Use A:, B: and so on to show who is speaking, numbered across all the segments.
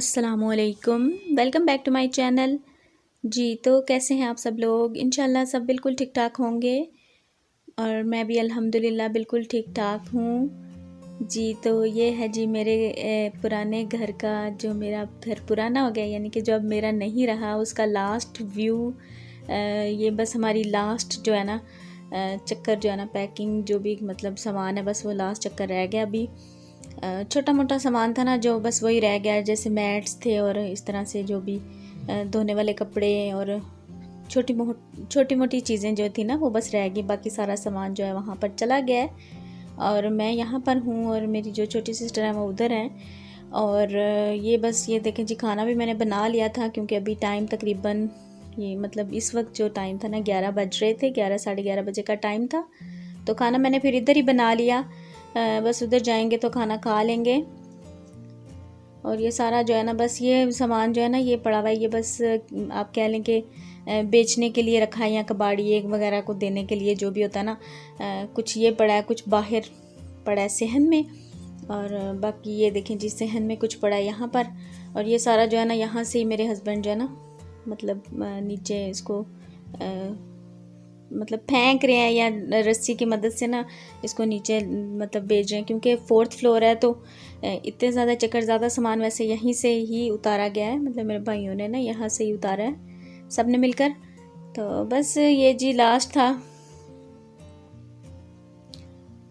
A: अस्सलामुअलैकुम, welcome back to my channel. जी तो कैसे हैं आप सब लोग? इंशाल्लाह सब बिल्कुल ठीक ठाक होंगे और मैं भी अल्हम्दुलिल्लाह बिल्कुल ठीक ठाक हूँ। जी तो ये है जी मेरे पुराने घर का, जो मेरा घर पुराना हो गया यानी कि जो अब मेरा नहीं रहा, उसका लास्ट व्यू। ये बस हमारी लास्ट जो है ना चक्कर जो है ना, पैकिंग जो भी मतलब सामान है, बस वो लास्ट चक्कर रह गया। अभी छोटा मोटा सामान था ना जो बस वही रह गया, जैसे मैट्स थे और इस तरह से जो भी धोने वाले कपड़े और छोटी मोटी चीज़ें जो थी ना वो बस रह गई। बाकी सारा सामान जो है वहाँ पर चला गया है और मैं यहाँ पर हूँ और मेरी जो छोटी सिस्टर है वो उधर हैं। और ये बस ये देखें जी, खाना भी मैंने बना लिया था क्योंकि अभी टाइम तकरीबन ये मतलब इस वक्त जो टाइम था ना 11 बज रहे थे, 11 साढ़े 11 बजे का टाइम था। तो खाना मैंने फिर इधर ही बना लिया, बस उधर जाएंगे तो खाना खा लेंगे। और ये सारा जो है ना बस ये सामान जो है ना ये पड़ा हुआ है, ये बस आप कह लें कि बेचने के लिए रखा है या कबाड़ी एक वगैरह को देने के लिए, जो भी होता है ना। कुछ ये पड़ा है, कुछ बाहर पड़ा है सहन में, और बाकी ये देखें जी सहन में कुछ पड़ा है यहाँ पर। और ये सारा जो है ना यहाँ से ही मेरे हस्बैंड जो है ना मतलब नीचे इसको मतलब फेंक रहे हैं या रस्सी की मदद से ना इसको नीचे मतलब भेज रहे हैं, क्योंकि 4th फ्लोर है तो इतने ज़्यादा चक्कर, ज़्यादा सामान वैसे यहीं से ही उतारा गया है, मतलब मेरे भाइयों ने ना यहाँ से ही उतारा है सब ने मिलकर। तो बस ये जी लास्ट था।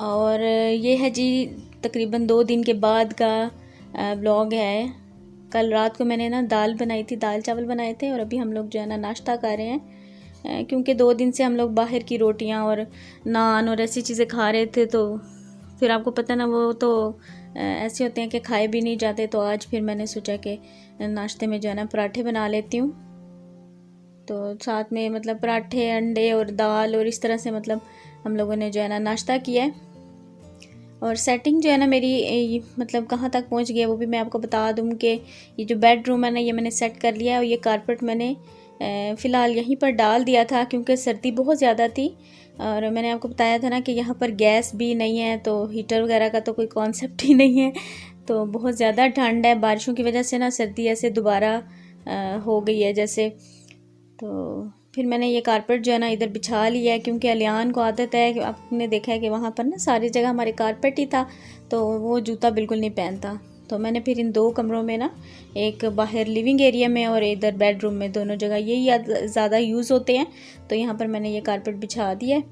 A: और ये है जी तकरीबन 2 दिन के बाद का व्लॉग है। कल रात को मैंने ना दाल बनाई थी, दाल चावल बनाए थे, और अभी हम लोग जो है ना नाश्ता कर रहे हैं, क्योंकि 2 दिन से हम लोग बाहर की रोटियां और नान और ऐसी चीज़ें खा रहे थे। तो फिर आपको पता ना वो तो ऐसे होते हैं कि खाए भी नहीं जाते। तो आज फिर मैंने सोचा कि नाश्ते में जो है ना पराठे बना लेती हूँ। तो साथ में मतलब पराठे, अंडे और दाल और इस तरह से मतलब हम लोगों ने जो है ना नाश्ता किया है। और सेटिंग जो है ना मेरी मतलब कहाँ तक पहुँच गई है वो भी मैं आपको बता दूँ कि ये जो बेडरूम है ना ये मैंने सेट कर लिया है, और ये कारपेट मैंने फ़िलहाल यहीं पर डाल दिया था क्योंकि सर्दी बहुत ज़्यादा थी। और मैंने आपको बताया था ना कि यहाँ पर गैस भी नहीं है, तो हीटर वगैरह का तो कोई कॉन्सेप्ट ही नहीं है। तो बहुत ज़्यादा ठंड है, बारिशों की वजह से ना सर्दी ऐसे दोबारा हो गई है जैसे। तो फिर मैंने ये कारपेट जो है ना इधर बिछा लिया है, क्योंकि अलियान को आदत है कि आपने देखा है कि वहाँ पर ना सारी जगह हमारे कारपेट ही था, तो वो जूता बिल्कुल नहीं पहनता। तो मैंने फिर इन 2 कमरों में ना, एक बाहर लिविंग एरिया में और इधर बेडरूम में, दोनों जगह यही ज़्यादा यूज़ होते हैं। तो यहाँ पर मैंने ये कारपेट बिछा दिया है।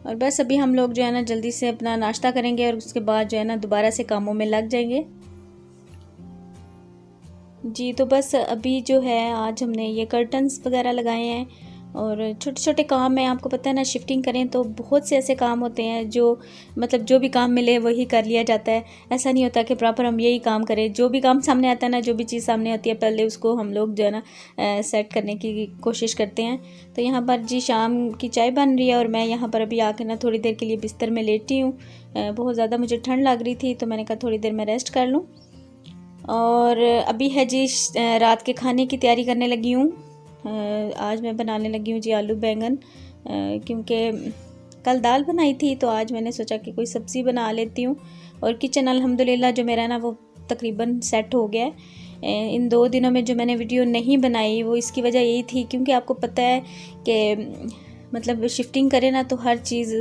A: और बस अभी हम लोग जो है ना जल्दी से अपना नाश्ता करेंगे और उसके बाद जो है ना दोबारा से कामों में लग जाएंगे। जी तो बस अभी जो है आज हमने ये कर्टन्स वगैरह लगाए हैं और छोटे छोटे काम है। आपको पता है ना, शिफ्टिंग करें तो बहुत से ऐसे काम होते हैं जो मतलब जो भी काम मिले वही कर लिया जाता है। ऐसा नहीं होता कि प्रॉपर हम यही काम करें। जो भी काम सामने आता है ना, जो भी चीज़ सामने आती है, पहले उसको हम लोग जो है ना सेट करने की कोशिश करते हैं। तो यहाँ पर जी शाम की चाय बन रही है और मैं यहाँ पर अभी आके ना थोड़ी देर के लिए बिस्तर में लेटी हूँ। बहुत ज़्यादा मुझे ठंड लग रही थी तो मैंने कहा थोड़ी देर मैं रेस्ट कर लूँ। और अभी है जी रात के खाने की तैयारी करने लगी हूँ। आज मैं बनाने लगी हूँ जी आलू बैंगन, क्योंकि कल दाल बनाई थी तो आज मैंने सोचा कि कोई सब्ज़ी बना लेती हूँ। और किचन अल्हम्दुलिल्लाह जो मेरा ना वो तकरीबन सेट हो गया है। इन 2 दिनों में जो मैंने वीडियो नहीं बनाई वो इसकी वजह यही थी, क्योंकि आपको पता है कि मतलब शिफ्टिंग करें ना तो हर चीज़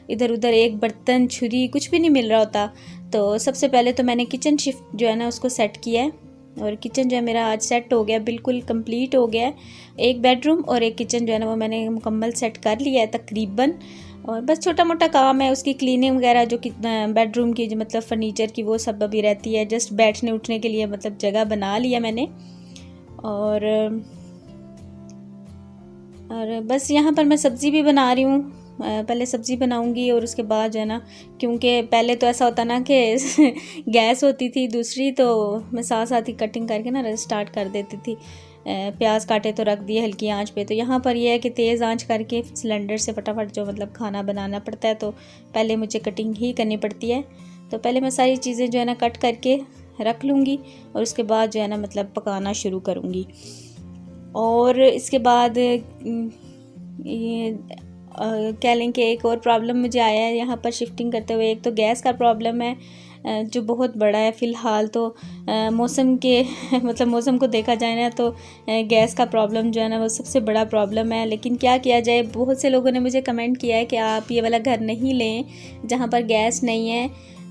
A: इधर उधर, एक बर्तन छुरी कुछ भी नहीं मिल रहा होता। तो सबसे पहले तो मैंने किचन शिफ्ट जो है ना उसको सेट किया है, और किचन जो है मेरा आज सेट हो गया, बिल्कुल कंप्लीट हो गया है। एक बेडरूम और एक किचन जो है ना वो मैंने मुकम्मल सेट कर लिया है तकरीबन। और बस छोटा मोटा काम है उसकी क्लीनिंग वगैरह, जो कि बेडरूम की जो मतलब फर्नीचर की वो सब अभी रहती है। जस्ट बैठने उठने के लिए मतलब जगह बना लिया मैंने। और बस यहाँ पर मैं सब्ज़ी भी बना रही हूँ। पहले सब्ज़ी बनाऊंगी और उसके बाद जो है ना, क्योंकि पहले तो ऐसा होता ना कि गैस होती थी दूसरी, तो मैं साथ साथ ही कटिंग करके ना स्टार्ट कर देती थी। प्याज काटे तो रख दिए हल्की आंच पे। तो यहाँ पर यह है कि तेज़ आंच करके सिलेंडर से फटाफट जो मतलब खाना बनाना पड़ता है, तो पहले मुझे कटिंग ही करनी पड़ती है। तो पहले मैं सारी चीज़ें जो है ना कट करके रख लूँगी और उसके बाद जो है ना मतलब पकाना शुरू करूँगी। और इसके बाद ये कह लें कि एक और प्रॉब्लम मुझे आया है यहाँ पर शिफ्टिंग करते हुए। एक तो गैस का प्रॉब्लम है, जो बहुत बड़ा है फ़िलहाल तो मौसम के मतलब मौसम को देखा जाए ना तो गैस का प्रॉब्लम जो है ना वो सबसे बड़ा प्रॉब्लम है। लेकिन क्या किया जाए, बहुत से लोगों ने मुझे कमेंट किया है कि आप ये वाला घर नहीं लें जहाँ पर गैस नहीं है।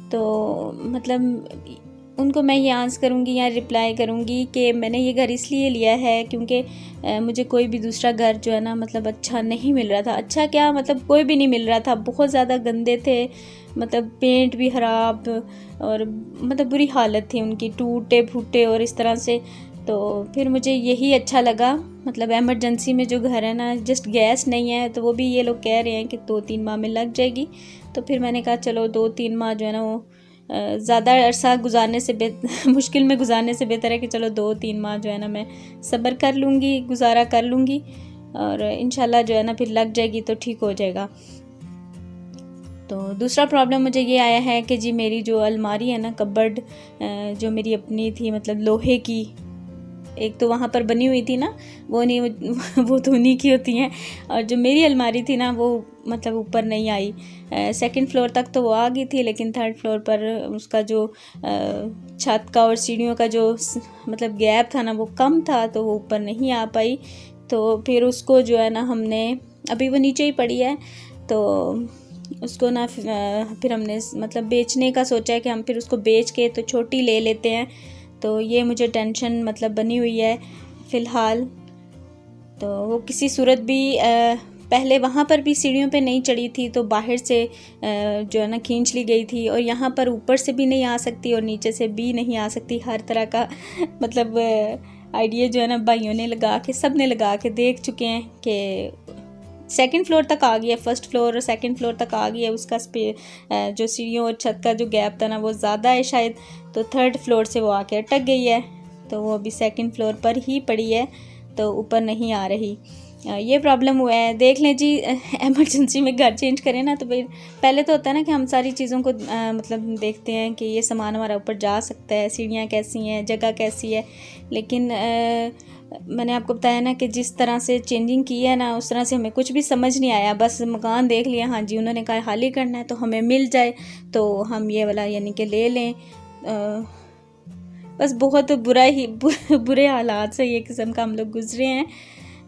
A: तो मतलब उनको मैं ये आंसर करूँगी या रिप्लाई करूँगी कि मैंने ये घर इसलिए लिया है क्योंकि मुझे कोई भी दूसरा घर जो है ना मतलब अच्छा नहीं मिल रहा था। अच्छा क्या, मतलब कोई भी नहीं मिल रहा था, बहुत ज़्यादा गंदे थे, मतलब पेंट भी ख़राब और मतलब बुरी हालत थी उनकी, टूटे फूटे और इस तरह से। तो फिर मुझे यही अच्छा लगा, मतलब एमरजेंसी में जो घर है ना, जस्ट गैस नहीं है तो वो भी ये लोग कह रहे हैं कि 2-3 माह में लग जाएगी। तो फिर मैंने कहा चलो 2-3 माह जो है ना वो ज़्यादा अरसा गुजारने से मुश्किल में गुजारने से बेहतर है कि चलो 2-3 माह जो है ना मैं सब्र कर लूँगी, गुजारा कर लूँगी और इंशाल्लाह जो है ना फिर लग जाएगी तो ठीक हो जाएगा। तो दूसरा प्रॉब्लम मुझे ये आया है कि जी मेरी जो अलमारी है ना, कबर्ड जो मेरी अपनी थी, मतलब लोहे की, एक तो वहाँ पर बनी हुई थी ना, वो नहीं वो तो उन्हीं की होती हैं, और जो मेरी अलमारी थी ना वो मतलब ऊपर नहीं आई। सेकंड फ्लोर तक तो वो आ गई थी, लेकिन थर्ड फ्लोर पर उसका जो छत का और सीढ़ियों का जो मतलब गैप था ना वो कम था, तो वो ऊपर नहीं आ पाई। तो फिर उसको जो है ना हमने, अभी वो नीचे ही पड़ी है, तो उसको ना फिर हमने मतलब बेचने का सोचा है कि हम फिर उसको बेच के तो छोटी ले लेते हैं। तो ये मुझे टेंशन मतलब बनी हुई है फ़िलहाल। तो वो किसी सूरत भी पहले वहाँ पर भी सीढ़ियों पे नहीं चढ़ी थी, तो बाहर से जो है ना खींच ली गई थी, और यहाँ पर ऊपर से भी नहीं आ सकती और नीचे से भी नहीं आ सकती। हर तरह का मतलब आइडिया जो है ना भाइयों ने लगा के, सब ने लगा के देख चुके हैं कि सेकंड फ्लोर तक आ गई है, फर्स्ट फ्लोर और सेकंड फ्लोर तक आ गई है। उसका जो सीढ़ियों और छत का जो गैप था ना वो ज़्यादा है शायद, तो थर्ड फ्लोर से वो आके अटक गई है, तो वो अभी सेकंड फ्लोर पर ही पड़ी है, तो ऊपर नहीं आ रही। ये प्रॉब्लम हुआ है। देख लें जी, एमरजेंसी में घर चेंज करें ना तो फिर पहले तो होता है ना कि हम सारी चीज़ों को मतलब देखते हैं कि ये सामान हमारा ऊपर जा सकता है, सीढ़ियाँ कैसी हैं, जगह कैसी है। लेकिन मैंने आपको बताया ना कि जिस तरह से चेंजिंग की है ना, उस तरह से हमें कुछ भी समझ नहीं आया। बस मकान देख लिया, हाँ जी उन्होंने कहा खाली करना है तो हमें मिल जाए तो हम ये वाला यानी कि ले लें। बस बहुत बुरे हालात से ये किस्म का हम लोग गुजरे हैं,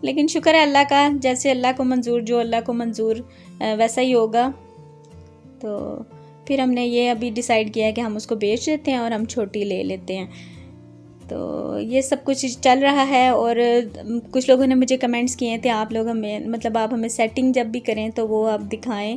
A: लेकिन शुक्र है अल्लाह का, जैसे अल्लाह को मंजूर, जो अल्लाह को मंजूर वैसा ही होगा। तो फिर हमने ये अभी डिसाइड किया है कि हम उसको बेच देते हैं और हम छोटी ले लेते हैं। तो ये सब कुछ चल रहा है। और कुछ लोगों ने मुझे कमेंट्स किए थे, आप लोग हमें मतलब आप हमें सेटिंग जब भी करें तो वो आप दिखाएं।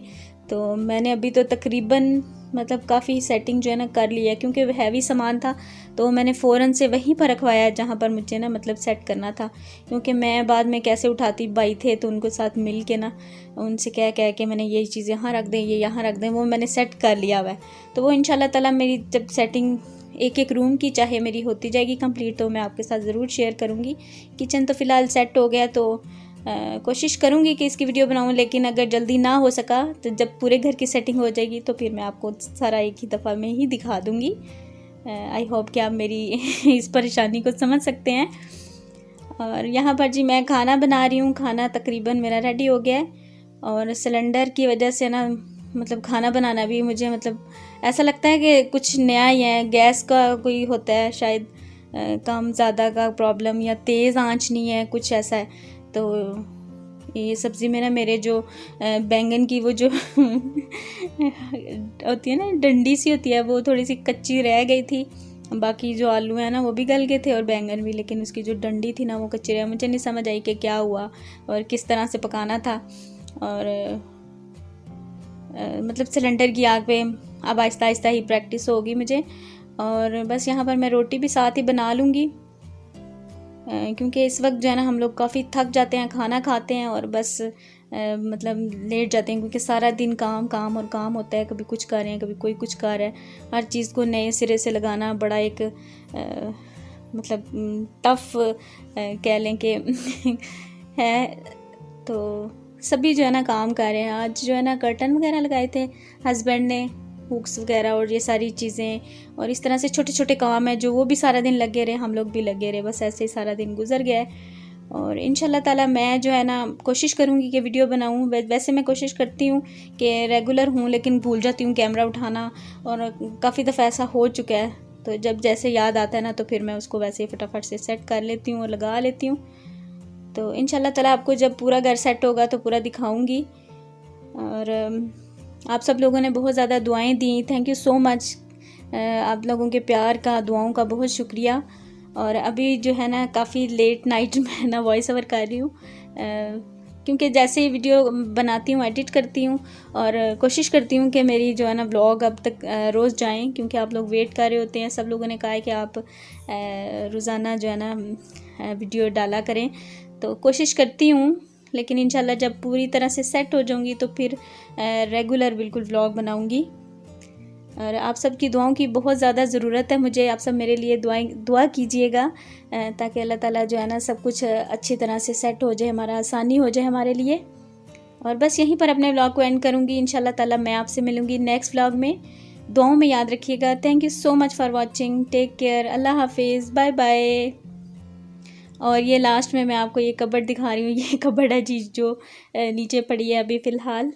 A: तो मैंने अभी तो तकरीबन मतलब काफ़ी सेटिंग जो है ना कर ली है, क्योंकि हैवी सामान था तो मैंने फ़ौरन से वहीं पर रखवाया जहाँ पर मुझे ना मतलब सेट करना था। क्योंकि मैं बाद में कैसे उठाती, भाई थे तो उनको साथ मिल के ना उनसे कह के मैंने ये चीज़ यहाँ रख दें, ये यहाँ रख दें, वो मैंने सेट कर लिया हुआ है। तो वो इंशाल्लाह ताला मेरी जब सेटिंग एक एक रूम की चाहे मेरी होती जाएगी कंप्लीट, तो मैं आपके साथ ज़रूर शेयर करूँगी। किचन तो फ़िलहाल सेट हो गया, तो कोशिश करूँगी कि इसकी वीडियो बनाऊँ, लेकिन अगर जल्दी ना हो सका तो जब पूरे घर की सेटिंग हो जाएगी तो फिर मैं आपको सारा एक ही दफ़ा में ही दिखा दूँगी। आई होप कि आप मेरी इस परेशानी को समझ सकते हैं। और यहाँ पर जी मैं खाना बना रही हूँ, खाना तकरीबन मेरा रेडी हो गया है। और सिलेंडर की वजह से ना मतलब खाना बनाना भी मुझे मतलब ऐसा लगता है कि कुछ नया ही है। गैस का कोई होता है शायद कम ज़्यादा का प्रॉब्लम, या तेज़ आंच नहीं है, कुछ ऐसा है। तो ये सब्ज़ी में ना मेरे जो बैंगन की वो जो होती है ना डंडी सी होती है, वो थोड़ी सी कच्ची रह गई थी। बाकी जो आलू हैं ना वो भी गल गए थे और बैंगन भी, लेकिन उसकी जो डंडी थी ना वो कच्ची रह। मुझे नहीं समझ आई कि क्या हुआ और किस तरह से पकाना था। और मतलब सिलेंडर की आग पे अब आहिस्ता आहिस्ता ही प्रैक्टिस होगी मुझे। और बस यहाँ पर मैं रोटी भी साथ ही बना लूँगी, क्योंकि इस वक्त जो है ना हम लोग काफ़ी थक जाते हैं, खाना खाते हैं और बस मतलब लेट जाते हैं, क्योंकि सारा दिन काम काम और काम होता है। कभी कुछ कर रहे हैं, कभी कोई कुछ कर रहा है। हर चीज़ को नए सिरे से लगाना बड़ा एक मतलब टफ़ कह लें कि है। तो सभी जो है ना काम कर रहे हैं। आज जो है ना कर्टन वगैरह लगाए थे हस्बैंड ने, हुक्स वगैरह और ये सारी चीज़ें, और इस तरह से छोटे छोटे काम हैं जो वो भी सारा दिन लगे रहे, हम लोग भी लगे रहे, बस ऐसे ही सारा दिन गुजर गया है। और इंशाल्लाह ताला मैं जो है ना कोशिश करूँगी कि वीडियो बनाऊँ। वैसे मैं कोशिश करती हूँ कि रेगुलर हूँ, लेकिन भूल जाती हूँ कैमरा उठाना, और काफ़ी दफ़ा ऐसा हो चुका है। तो जब जैसे याद आता है ना तो फिर मैं उसको वैसे ही फटाफट से सेट कर लेती हूँ और लगा लेती हूँ। तो इंशाल्लाह ताला आपको जब पूरा घर सेट होगा तो पूरा दिखाऊँगी। और आप सब लोगों ने बहुत ज़्यादा दुआएं दी, थैंक यू सो मच। आप लोगों के प्यार का, दुआओं का बहुत शुक्रिया। और अभी जो है ना काफ़ी लेट नाइट में ना वॉइस ओवर कर रही हूँ, क्योंकि जैसे ही वीडियो बनाती हूँ एडिट करती हूँ और कोशिश करती हूँ कि मेरी जो है ना व्लॉग अब तक रोज़ जाएं, क्योंकि आप लोग वेट कर रहे होते हैं। सब लोगों ने कहा है कि आप रोज़ाना जो है ना वीडियो डाला करें, तो कोशिश करती हूँ। लेकिन इंशाल्लाह जब पूरी तरह से सेट हो जाऊँगी तो फिर रेगुलर बिल्कुल व्लॉग बनाऊँगी। और आप सब की दुआओं की बहुत ज़्यादा ज़रूरत है मुझे। आप सब मेरे लिए दुआ कीजिएगा, ताकि अल्लाह ताला जो है ना सब कुछ अच्छी तरह से सेट हो जाए, हमारा आसानी हो जाए हमारे लिए। और बस यहीं पर अपने व्लॉग को एंड करूँगी। इंशाल्लाह ताला मैं आपसे मिलूँगी नेक्स्ट व्लॉग में। दुआओं में याद रखिएगा। Thank you so much for watching. Take care. Allah हाफिज़। Bye bye. और ये लास्ट में मैं आपको ये कबर्ड दिखा रही हूँ। ये कबर्ड है जी जो नीचे पड़ी है अभी फ़िलहाल।